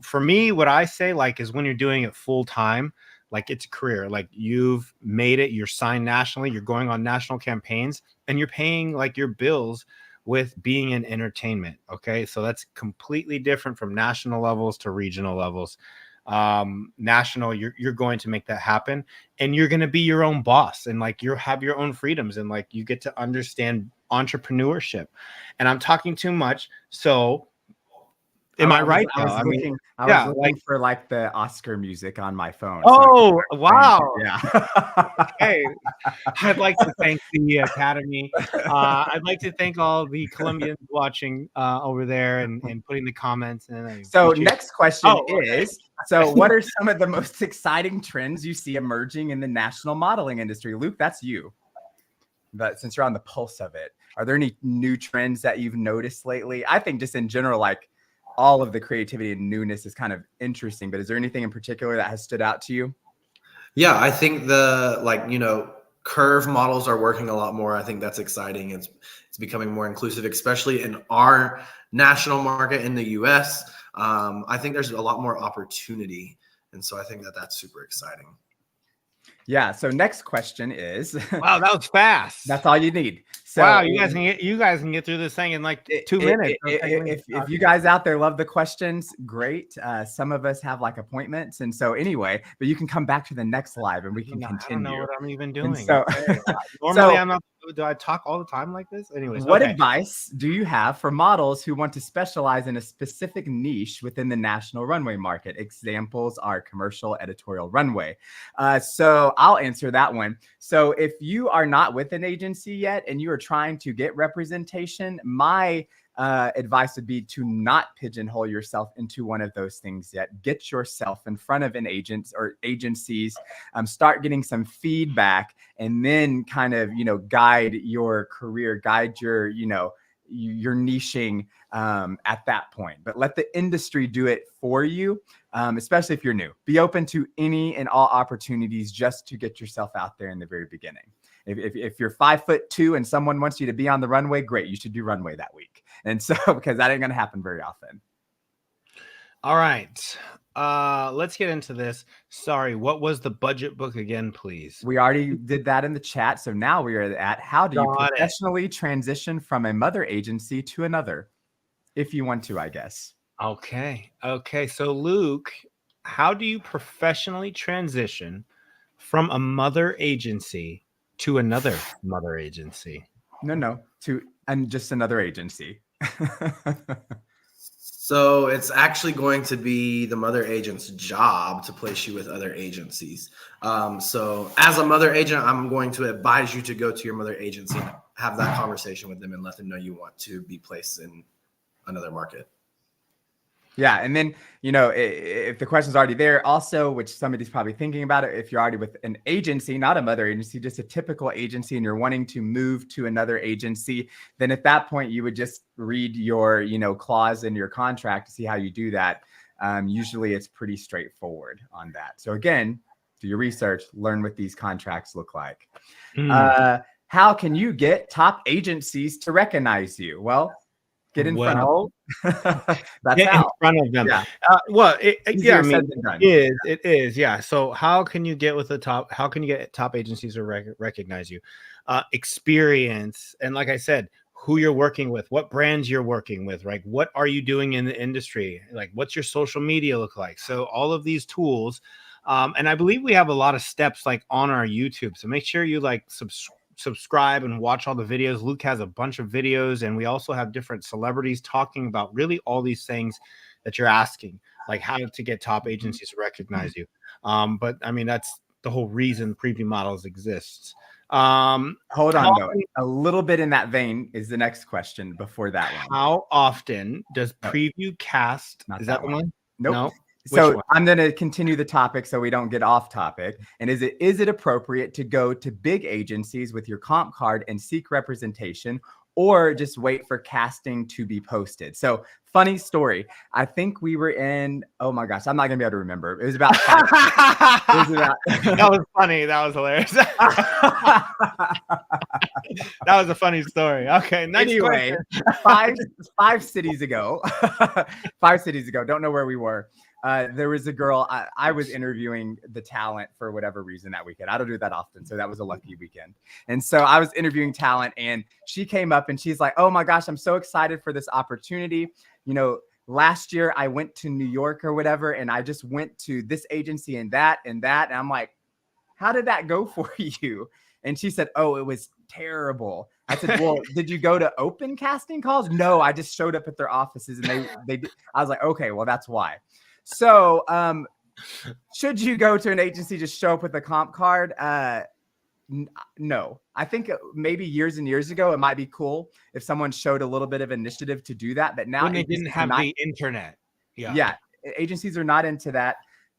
for me, what I say, like, is when you're doing it full time, like it's a career. Like you've made it, you're signed nationally, you're going on national campaigns, and you're paying like your bills with being in entertainment. Okay, so that's completely different from national levels to regional levels. National, you're going to make that happen, and you're going to be your own boss, and like you have your own freedoms, and like you get to understand entrepreneurship. And I'm talking too much, so am I right? I was looking. I was looking for like the Oscar music on my phone. Oh, wow! Yeah. Okay. I'd like to thank the Academy. I'd like to thank all the Colombians watching over there and putting the comments in. So next question is, so what are some of the most exciting trends you see emerging in the national modeling industry? Luke, that's you. But since you're on the pulse of it, are there any new trends that you've noticed lately? I think just in general, like all of the creativity and newness is kind of interesting, but is there anything in particular that has stood out to you? Yeah, I think curve models are working a lot more. I think that's exciting. It's becoming more inclusive, especially in our national market in the US. I think there's a lot more opportunity. And so I think that's super exciting. Yeah. So next question is, wow, that was fast. That's all you need. So wow, you guys can get through this thing in like 2 minutes. If you guys out there love the questions, great. Some of us have like appointments, and so anyway, but you can come back to the next live and we can continue. I don't know what I'm even doing. So, normally I'm not. Do I talk all the time like this? Anyways, what advice do you have for models who want to specialize in a specific niche within the national runway market? Examples are commercial, editorial, runway. So I'll answer that one. So if you are not with an agency yet and you are trying to get representation, my advice would be to not pigeonhole yourself into one of those things yet. Get yourself in front of an agent or agencies, start getting some feedback, and then kind of, guide your career, guide your, your niching at that point. But let the industry do it for you, especially if you're new. Be open to any and all opportunities just to get yourself out there in the very beginning. If you're 5'2" and someone wants you to be on the runway, great. You should do runway that week. And so, because that ain't going to happen very often. All right. Let's get into this. Sorry, what was the budget book again, please? We already did that in the chat. So now we are at how do you professionally transition from a mother agency to another? If you want to, I guess. Okay. So Luke, how do you professionally transition from a mother agency to another mother agency? No, and just another agency. So it's actually going to be the mother agent's job to place you with other agencies. So as a mother agent, I'm going to advise you to go to your mother agency and have that conversation with them and let them know you want to be placed in another market. Yeah. And then, if the question's already there also, which somebody's probably thinking about it, if you're already with an agency, not a mother agency, just a typical agency, and you're wanting to move to another agency, then at that point you would just read your, clause in your contract to see how you do that. Usually it's pretty straightforward on that. So again, do your research, learn what these contracts look like. How can you get top agencies to recognize you? Well, get in front of them. That's get in front of them. Yeah. It is. Yeah. So how can you get how can you get top agencies to recognize you? Experience. And like I said, who you're working with, what brands you're working with, right? What are you doing in the industry? Like, what's your social media look like? So all of these tools. And I believe we have a lot of steps like on our YouTube. So make sure you subscribe and watch all the videos. Luke has a bunch of videos, and we also have different celebrities talking about really all these things that you're asking, like how to get top agencies to recognize you. But I mean, that's the whole reason Preview Models exists. Hold on, though. A little bit in that vein is the next question before that one. How often does Preview cast? Not is that the one? Nope. No. So I'm going to continue the topic so we don't get off topic. And is it appropriate to go to big agencies with your comp card and seek representation, or just wait for casting to be posted? So funny story. I think we were in, oh my gosh, I'm not going to be able to remember. It was about that was funny. That was hilarious. That was a funny story. Okay. Anyway, five cities ago, don't know where we were. There was a girl, I was interviewing the talent for whatever reason that weekend. I don't do that often, so that was a lucky weekend. And so I was interviewing talent, and she came up and she's like, oh my gosh, I'm so excited for this opportunity. You know, last year I went to New York or whatever, and I just went to this agency and that and that. And I'm like, how did that go for you? And she said, oh, it was terrible. I said, well, did you go to open casting calls? No, I just showed up at their offices and they did. I was like, okay, well, that's why. So should you go to an agency, just show up with a comp card? No. I think maybe years and years ago, it might be cool if someone showed a little bit of initiative to do that. But now when they didn't have the internet. Yeah. Agencies are not into that.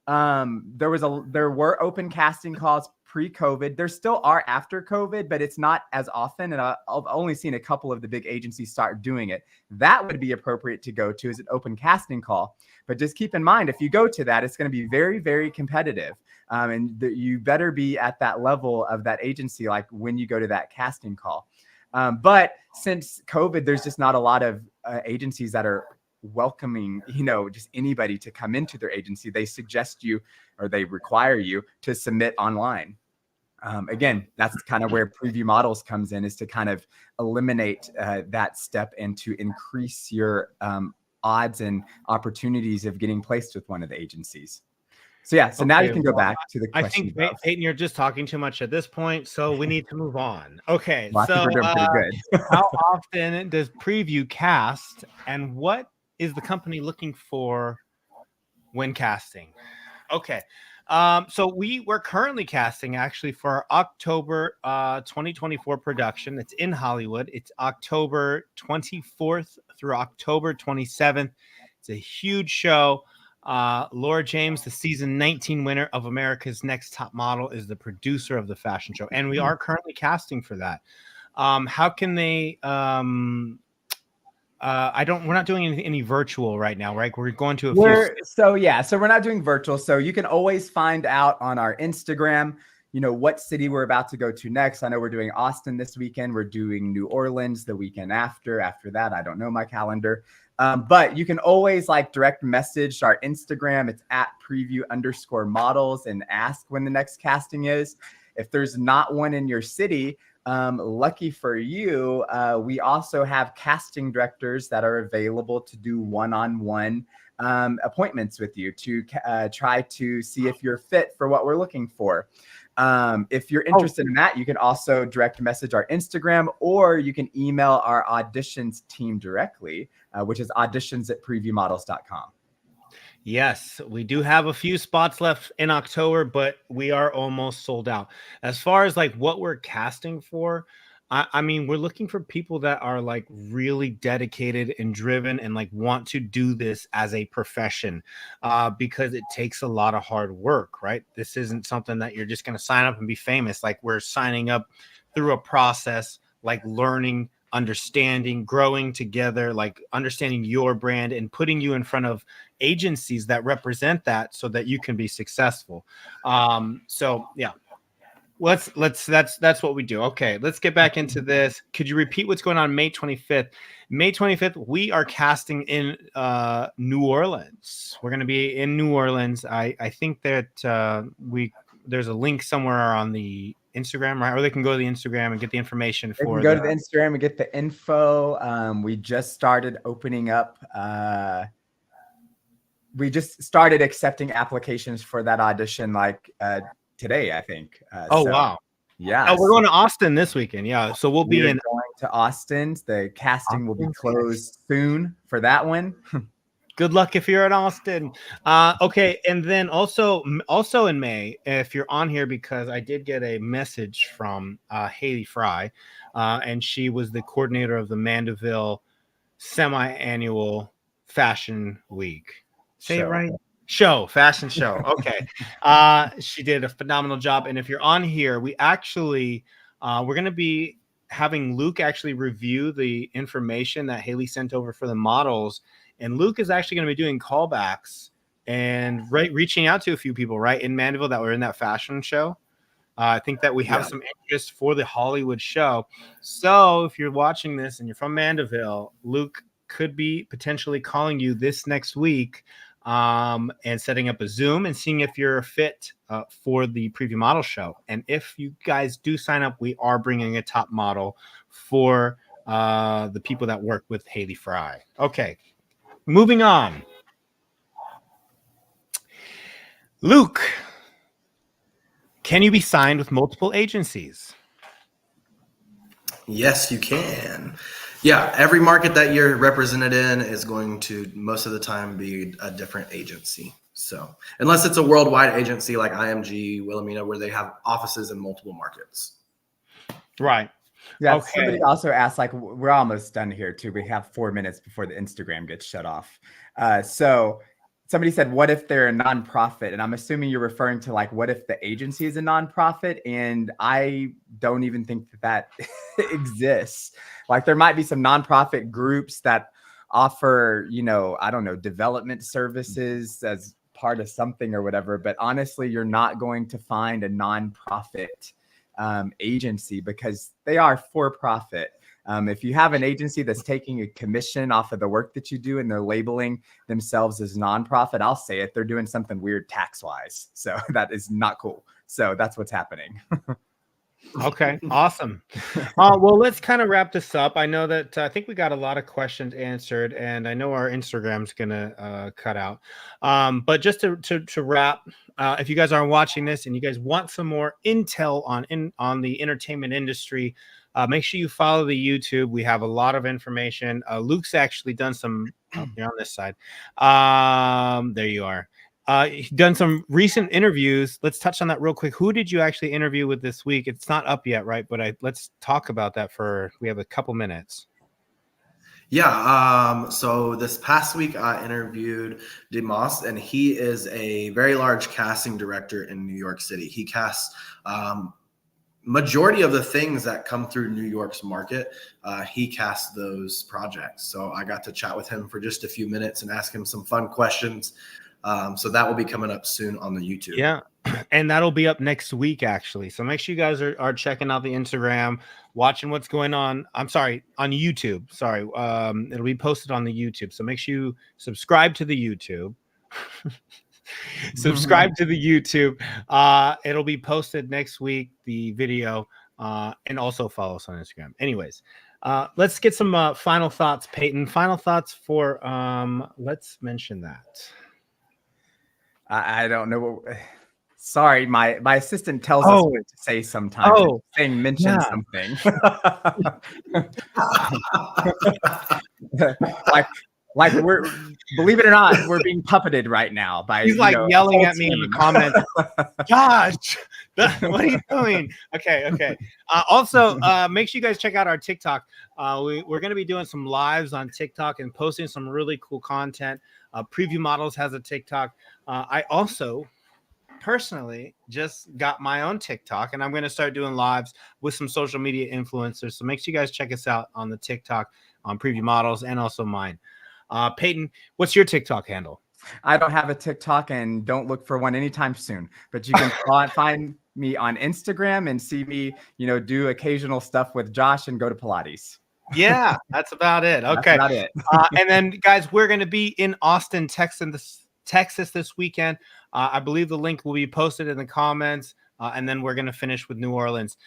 There were open casting calls pre-COVID. There still are after COVID, but it's not as often. And I've only seen a couple of the big agencies start doing it. That would be appropriate to go to, is an open casting call. But just keep in mind, if you go to that, it's going to be very, very competitive. And you better be at that level of that agency, like when you go to that casting call. But since COVID, there's just not a lot of agencies that are welcoming, just anybody to come into their agency. They suggest you, or they require you to submit online. Again, that's kind of where Preview Models comes in, is to kind of eliminate that step and to increase your odds and opportunities of getting placed with one of the agencies. So yeah, so now you can go back to the question. I think, Payton, you're just talking too much at this point, so we need to move on. Okay, well, so I think we're doing pretty good. How often does Preview cast, and what is the company looking for when casting? Okay, so we're currently casting actually for our October 2024 production. It's in Hollywood. It's October 24th through October 27th. It's a huge show. Laura James, the season 19 winner of America's Next Top Model, is the producer of the fashion show, and we are currently casting for that. How can they? We're not doing any virtual right now, right? We're going to So we're not doing virtual. So you can always find out on our Instagram, what city we're about to go to next. I know we're doing Austin this weekend. We're doing New Orleans the weekend after. After that, I don't know my calendar. But you can always direct message our Instagram. It's at @preview_models and ask when the next casting is. If there's not one in your city, lucky for you, we also have casting directors that are available to do one-on-one appointments with you to try to see if you're fit for what we're looking for. If you're interested in that, you can also direct message our Instagram, or you can email our auditions team directly, which is auditions@previewmodels.com. Yes, we do have a few spots left in October, but we are almost sold out. As far as what we're casting for, I mean, we're looking for people that are really dedicated and driven and want to do this as a profession, because it takes a lot of hard work, right? This isn't something that you're just going to sign up and be famous. We're signing up through a process, learning, understanding, growing together, understanding your brand and putting you in front of agencies that represent that so that you can be successful. So yeah. That's what we do. Okay, let's get back into this. Could you repeat what's going on May 25th? May 25th, we are casting in New Orleans. We're going to be in New Orleans. I think that there's a link somewhere on the Instagram, right? Or they can go to the Instagram and get the information They can go to the Instagram and get the info. We just started opening up. We just started accepting applications for that audition today, I think. Wow. Yeah. Oh, we're going to Austin this weekend. Yeah. So we'll be going to Austin. The casting will be closed soon for that one. Good luck if you're in Austin. Okay. And then also in May, if you're on here, because I did get a message from Haley Fry, and she was the coordinator of the Mandeville semi-annual fashion week. Say it right. Fashion show. Okay. She did a phenomenal job. And if you're on here, we actually, we're going to be having Luke actually review the information that Haley sent over for the models. And Luke is actually going to be doing callbacks and reaching out to a few people right in Mandeville that were in that fashion show. I think that we have some interest for the Hollywood show. So if you're watching this and you're from Mandeville, Luke could be potentially calling you this next week and setting up a Zoom and seeing if you're a fit for the preview model show. And if you guys do sign up, we are bringing a top model for the people that work with Haley Fry. Okay, moving on. Luke, can you be signed with multiple agencies? Yes, you can. Yeah, every market that you're represented in is going to most of the time be a different agency. So unless it's a worldwide agency like IMG, Wilhelmina, where they have offices in multiple markets. Right. Yeah. Okay. Somebody also asked, like, we're almost done here too. We have 4 minutes before the Instagram gets shut off. So somebody said, what if they're a nonprofit? And I'm assuming you're referring to, like, what if the agency is a nonprofit? And I don't even think that exists. Like, there might be some nonprofit groups that offer, I don't know, development services as part of something or whatever. But honestly, you're not going to find a nonprofit agency because they are for profit. If you have an agency that's taking a commission off of the work that you do and they're labeling themselves as nonprofit, I'll say it, they're doing something weird tax-wise. So that is not cool. So that's what's happening. Okay, awesome. Well, let's kind of wrap this up. I know that I think we got a lot of questions answered, and I know our Instagram's gonna cut out. But just to wrap, if you guys aren't watching this and you guys want some more intel on the entertainment industry, make sure you follow the YouTube. We have a lot of information. Luke's actually done some. Oh, you're on this side. There you are. Done some recent interviews. Let's touch on that real quick. Who did you actually interview with this week? It's not up yet, right? But let's talk about that we have a couple minutes. Yeah. So this past week I interviewed Dimas, and he is a very large casting director in New York City. He casts majority of the things that come through New York's market. He casts those projects. So I got to chat with him for just a few minutes and ask him some fun questions. So that will be coming up soon on the YouTube. Yeah. And that'll be up next week, actually. So make sure you guys are checking out the Instagram, watching what's going on. I'm sorry, on YouTube. Sorry. It'll be posted on the YouTube. So make sure you subscribe to the YouTube. Subscribe to the YouTube. It'll be posted next week, the video, and also follow us on Instagram. Anyways, let's get some final thoughts, Payton. Final thoughts for let's mention that. I don't know. Sorry, my assistant tells us what to say sometimes. Saying mention something. like we're, believe it or not, we're being puppeted right now by. He's like yelling at me in the comments. Josh, what are you doing? Okay. Also, make sure you guys check out our TikTok. We're going to be doing some lives on TikTok and posting some really cool content. Preview Models has a TikTok. I also personally just got my own TikTok, and I'm going to start doing lives with some social media influencers. So make sure you guys check us out on the TikTok on Preview Models and also mine. Payton, what's your TikTok handle? I don't have a TikTok and don't look for one anytime soon, but you can find me on Instagram and see me, do occasional stuff with Josh and go to Pilates. Yeah, that's about it. Okay. That's about it. And then, guys, we're going to be in Austin, Texas this weekend. I believe the link will be posted in the comments, and then we're going to finish with New Orleans.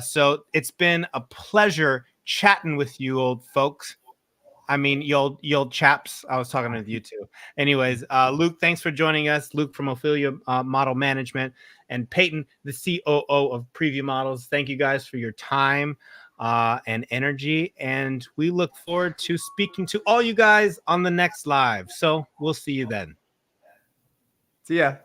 So it's been a pleasure chatting with you, old folks. I mean, you old chaps. I was talking with you too. Anyways, Luke, thanks for joining us. Luke from Ophelia Model Management, and Payton, the COO of Preview Models. Thank you guys for your time and energy. And we look forward to speaking to all you guys on the next live. So we'll see you then. See ya.